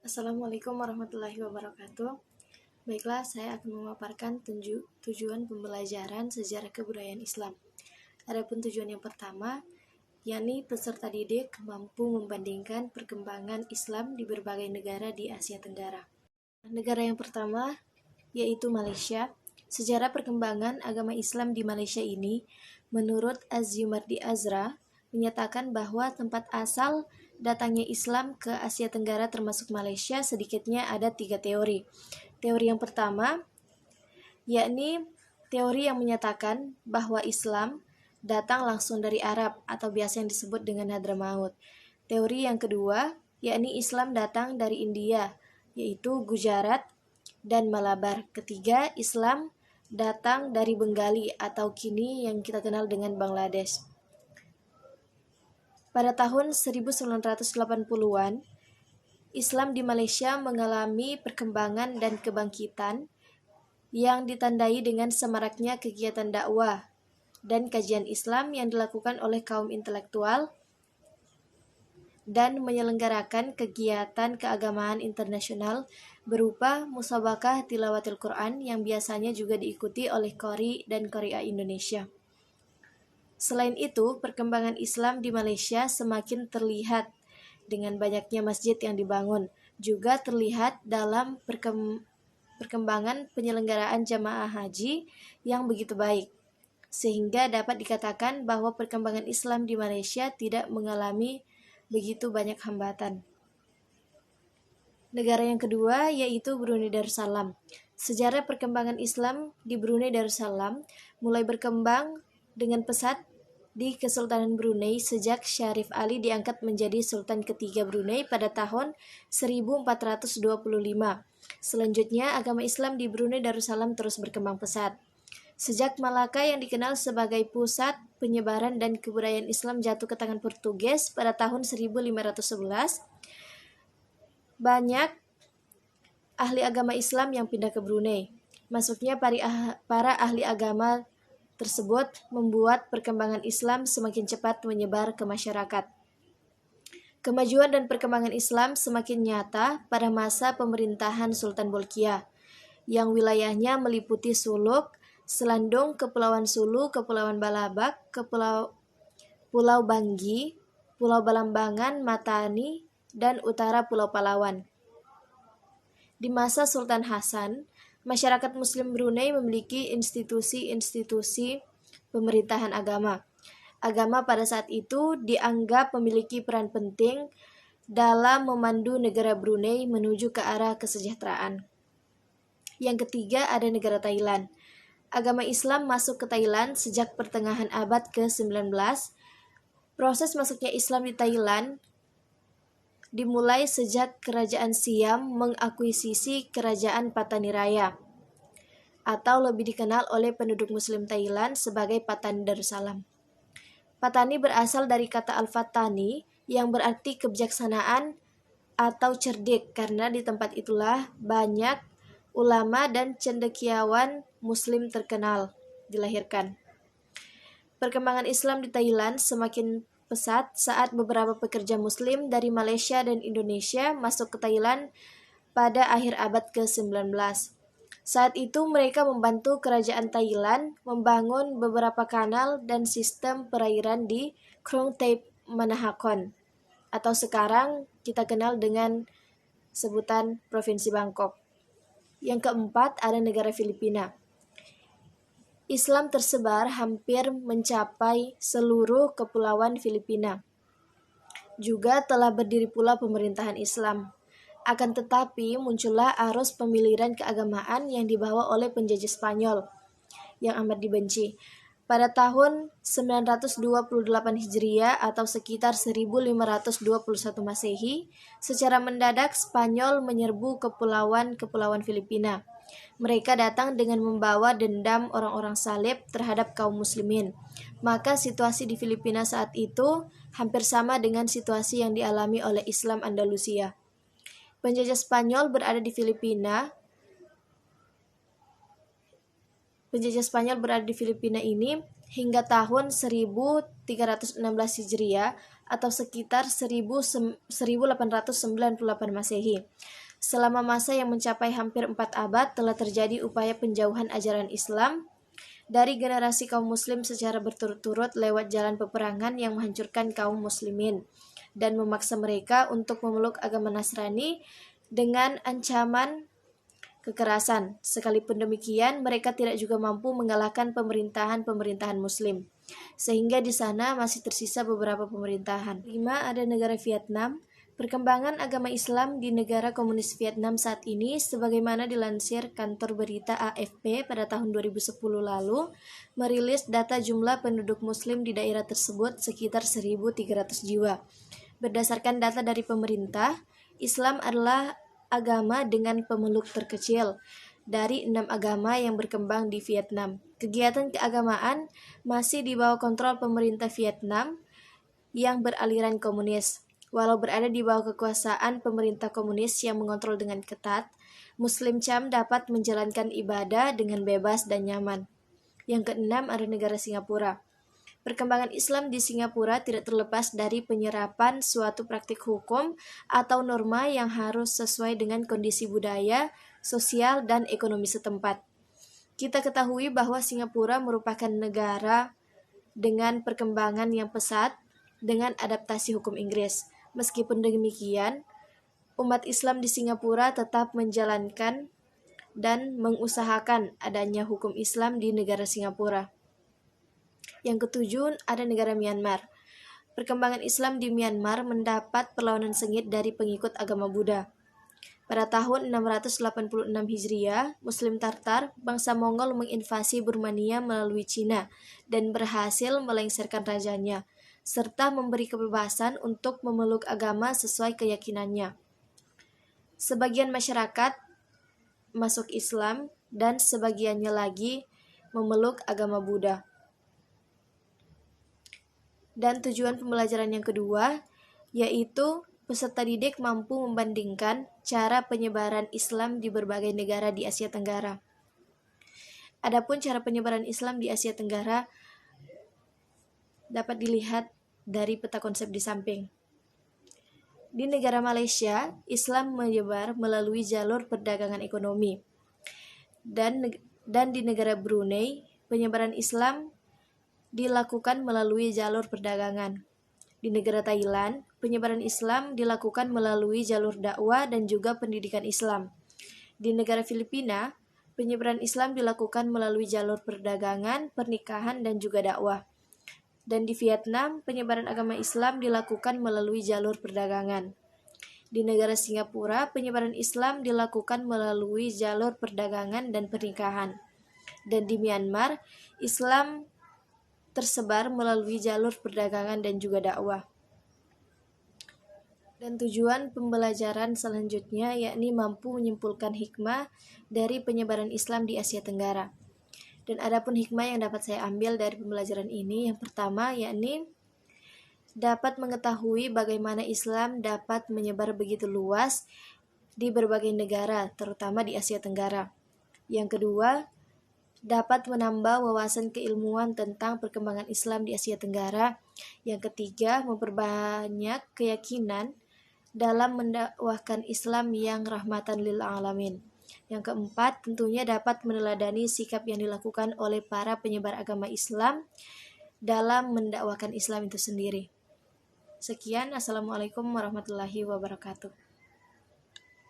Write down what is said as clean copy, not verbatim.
Assalamualaikum warahmatullahi wabarakatuh. Baiklah, saya akan memaparkan tujuan pembelajaran sejarah kebudayaan Islam. Adapun tujuan yang pertama, yakni peserta didik mampu membandingkan perkembangan Islam di berbagai negara di Asia Tenggara. Negara yang pertama yaitu Malaysia. Sejarah perkembangan agama Islam di Malaysia ini, menurut Az-Zumardi Azra, menyatakan bahwa tempat asal datangnya Islam ke Asia Tenggara termasuk Malaysia sedikitnya ada 3 teori. Teori yang pertama, yakni teori yang menyatakan bahwa Islam datang langsung dari Arab atau biasa yang disebut dengan Hadramaut. Teori yang kedua, yakni Islam datang dari India, yaitu Gujarat dan Malabar. Ketiga, Islam datang dari Bengali atau kini yang kita kenal dengan Bangladesh. Pada tahun 1980-an, Islam di Malaysia mengalami perkembangan dan kebangkitan yang ditandai dengan semaraknya kegiatan dakwah dan kajian Islam yang dilakukan oleh kaum intelektual dan menyelenggarakan kegiatan keagamaan internasional berupa musabaqah tilawatil Quran yang biasanya juga diikuti oleh qori dan qari'ah Indonesia. Selain itu, perkembangan Islam di Malaysia semakin terlihat dengan banyaknya masjid yang dibangun, juga terlihat dalam perkembangan penyelenggaraan jamaah haji yang begitu baik, sehingga dapat dikatakan bahwa perkembangan Islam di Malaysia tidak mengalami begitu banyak hambatan. Negara yang kedua yaitu Brunei Darussalam. Sejarah perkembangan Islam di Brunei Darussalam mulai berkembang dengan pesat di Kesultanan Brunei sejak Syarif Ali diangkat menjadi Sultan ketiga Brunei pada tahun 1425. Selanjutnya, agama Islam di Brunei Darussalam terus berkembang pesat. Sejak Malaka yang dikenal sebagai pusat penyebaran dan kebudayaan Islam jatuh ke tangan Portugis pada tahun 1511, banyak ahli agama Islam yang pindah ke Brunei. Masuknya para ahli agama tersebut membuat perkembangan Islam semakin cepat menyebar ke masyarakat. Kemajuan dan perkembangan Islam semakin nyata pada masa pemerintahan Sultan Bolkiah, yang wilayahnya meliputi Suluk, Selandung, Kepulauan Sulu, Kepulauan Balabak, Pulau Banggi, Pulau Balambangan, Matani, dan utara Pulau Palawan. Di masa Sultan Hasan, masyarakat Muslim Brunei memiliki institusi-institusi pemerintahan agama. Agama pada saat itu dianggap memiliki peran penting dalam memandu negara Brunei menuju ke arah kesejahteraan. Yang ketiga ada negara Thailand. Agama Islam masuk ke Thailand sejak pertengahan abad ke-19. Proses masuknya Islam di Thailand dimulai sejak Kerajaan Siam mengakuisisi Kerajaan Pataniraya, atau lebih dikenal oleh penduduk Muslim Thailand sebagai Patani Darussalam. Patani berasal dari kata Al-Fatani yang berarti kebijaksanaan atau cerdik, karena di tempat itulah banyak ulama dan cendekiawan Muslim terkenal dilahirkan. Perkembangan Islam di Thailand semakin pesat saat beberapa pekerja Muslim dari Malaysia dan Indonesia masuk ke Thailand pada akhir abad ke-19. Saat itu mereka membantu kerajaan Thailand membangun beberapa kanal dan sistem perairan di Krung Thep Manahakon, atau sekarang kita kenal dengan sebutan Provinsi Bangkok. Yang keempat ada negara Filipina. Islam tersebar hampir mencapai seluruh kepulauan Filipina. Juga telah berdiri pula pemerintahan Islam. Akan tetapi muncullah arus pemiliran keagamaan yang dibawa oleh penjajah Spanyol yang amat dibenci. Pada tahun 928 Hijriah atau sekitar 1521 Masehi, secara mendadak Spanyol menyerbu kepulauan Filipina. Mereka datang dengan membawa dendam orang-orang salib terhadap kaum muslimin. Maka situasi di Filipina saat itu hampir sama dengan situasi yang dialami oleh Islam Andalusia. Penjajah Spanyol berada di Filipina ini hingga tahun 1316 Hijriah atau sekitar 1898 Masehi. Selama masa yang mencapai hampir 4 abad telah terjadi upaya penjauhan ajaran Islam dari generasi kaum muslim secara berturut-turut lewat jalan peperangan yang menghancurkan kaum muslimin dan memaksa mereka untuk memeluk agama Nasrani dengan ancaman kekerasan. Sekalipun demikian, mereka tidak juga mampu mengalahkan pemerintahan-pemerintahan muslim. Sehingga di sana masih tersisa beberapa pemerintahan. 5. Ada negara Vietnam. Perkembangan agama Islam di negara komunis Vietnam saat ini, sebagaimana dilansir kantor berita AFP pada tahun 2010 lalu, merilis data jumlah penduduk muslim di daerah tersebut sekitar 1.300 jiwa. Berdasarkan data dari pemerintah, Islam adalah agama dengan pemeluk terkecil dari 6 agama yang berkembang di Vietnam. Kegiatan keagamaan masih di bawah kontrol pemerintah Vietnam yang beraliran komunis. Walau berada di bawah kekuasaan pemerintah komunis yang mengontrol dengan ketat, Muslim Cham dapat menjalankan ibadah dengan bebas dan nyaman. Yang keenam ada negara Singapura. Perkembangan Islam di Singapura tidak terlepas dari penyerapan suatu praktik hukum atau norma yang harus sesuai dengan kondisi budaya, sosial, dan ekonomi setempat. Kita ketahui bahwa Singapura merupakan negara dengan perkembangan yang pesat dengan adaptasi hukum Inggris. Meskipun demikian, umat Islam di Singapura tetap menjalankan dan mengusahakan adanya hukum Islam di negara Singapura. Yang ketujuh, ada negara Myanmar. Perkembangan Islam di Myanmar mendapat perlawanan sengit dari pengikut agama Buddha. Pada tahun 686 Hijriah, Muslim Tartar, bangsa Mongol menginvasi Burmania melalui Cina dan berhasil melengsarkan rajanya, serta memberi kebebasan untuk memeluk agama sesuai keyakinannya. Sebagian masyarakat masuk Islam dan sebagiannya lagi memeluk agama Buddha. Dan tujuan pembelajaran yang kedua, yaitu peserta didik mampu membandingkan cara penyebaran Islam di berbagai negara di Asia Tenggara. Adapun cara penyebaran Islam di Asia Tenggara dapat dilihat dari peta konsep di samping. Di negara Malaysia, Islam menyebar melalui jalur perdagangan ekonomi. Dan di negara Brunei, penyebaran Islam dilakukan melalui jalur perdagangan. Di negara Thailand, penyebaran Islam dilakukan melalui jalur dakwah dan juga pendidikan Islam. Di negara Filipina, penyebaran Islam dilakukan melalui jalur perdagangan, pernikahan, dan juga dakwah. Dan di Vietnam, penyebaran agama Islam dilakukan melalui jalur perdagangan. Di negara Singapura, penyebaran Islam dilakukan melalui jalur perdagangan dan pernikahan. Dan di Myanmar, Islam tersebar melalui jalur perdagangan dan juga dakwah. Dan tujuan pembelajaran selanjutnya yakni mampu menyimpulkan hikmah dari penyebaran Islam di Asia Tenggara. Dan adapun hikmah yang dapat saya ambil dari pembelajaran ini, yang pertama yakni dapat mengetahui bagaimana Islam dapat menyebar begitu luas di berbagai negara, terutama di Asia Tenggara. Yang kedua, dapat menambah wawasan keilmuan tentang perkembangan Islam di Asia Tenggara. Yang ketiga, memperbanyak keyakinan dalam mendakwahkan Islam yang rahmatan lil alamin. Yang keempat, tentunya dapat meneladani sikap yang dilakukan oleh para penyebar agama Islam dalam mendakwahkan Islam itu sendiri. Sekian, Assalamualaikum warahmatullahi wabarakatuh.